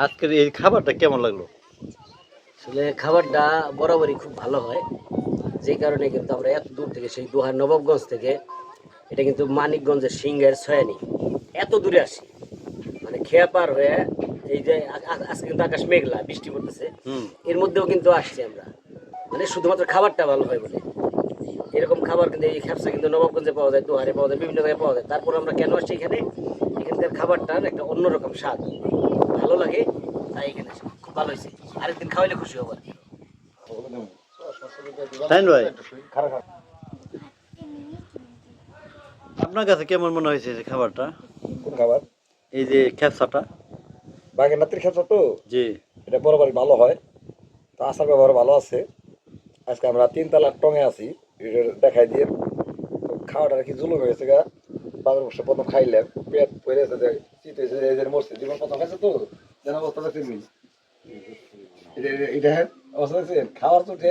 আজকের এই খাবারটা কেমন লাগলো? আসলে খাবারটা বরাবরই খুব ভালো হয়, যেই কারণে কিন্তু আমরা এত দূর থেকে সেই দোহার নবাবগঞ্জ থেকে এটা কিন্তু মানিকগঞ্জের সিংহের ছয়ানি এত দূরে আসি, মানে খেয়া পার হয়ে এই যে আজকে কিন্তু আকাশ মেঘলা বৃষ্টি পড়তেছে, হুম। এর মধ্যেও কিন্তু আসছি আমরা, মানে শুধুমাত্র খাবারটা ভালো হয় বলে। এরকম খাবার কিন্তু এই খ্যাপসা কিন্তু নবাবগঞ্জে পাওয়া যায়, দোহারে পাওয়া যায়, বিভিন্ন জায়গায় পাওয়া যায়। তারপর আমরা কেন আসছি এখানে, এখানকার খাবারটার একটা অন্যরকম স্বাদ ভালো লাগে, তাই এখানে আসি। খুব ভালো হয়েছে, আরেকদিন খাওয়াইলে খুশি হবো আর কি। তাই না ভাই? আপনার কাছে কেমন মনে হয়েছে যে খাবারটা? কোন খাবার? এই যে খ্যাপসাটা? বাগের নাতির ক্ষেত্রে তো জি। এটা বরাবরই ভালো হয়। তো আচার ব্যবহার ভালো আছে। আজকে আমরা ৩ তলার টঙে আছি, এটা দেখাই দিয়ে। তো খাওয়াটা কি জুলুম হয়েছে গা। বাবার বসে প্রথম খাইলাম, পেট পড়ে আছে, চিত হয়েছে, এই যে মরছে, জীবন প্রথম খাইছে তো, যেন অবস্থা দেখছেন এটা অবস্থা দেখছেন, খাওয়ার চোটে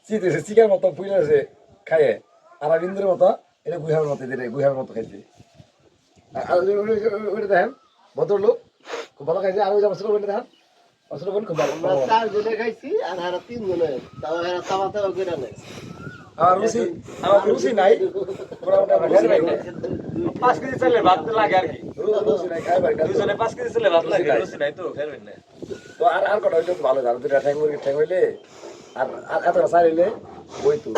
চিত হয়েছে, চিকের মতো ফুলে আছে খাইয়ে, আর বিন্দুর মতো, এটা গুহার মতো, গুহার মতো খাইছে। আর ওইটা দেখেন, ভদ্রলোক খুব ভালো খাইছে। আর ওই যে আমার ছোট বোনটা দেখেন, আমার ছোট বোন খুব ভালো। আমরা 4 জনে খাইছি আর হারা 3 জনে, তাও হারা তাওয়া তাওয়া করে নাই। আমার রুচি নাই, মোটামুটি আমরা খাই নাই। 5 কেজি চাইলে ভাত লাগে আর কি। রুচি নাই, খাই পারি না। দুজনে 5 কেজি চাইলে ভাত লাগে, রুচি নাই তো খাইবেন না। তো আর কটা হইলে তো ভালো, আর দুটা ঠ্যাং মুরগির ঠ্যাং হইলে আর এতটা চাইলে বই তো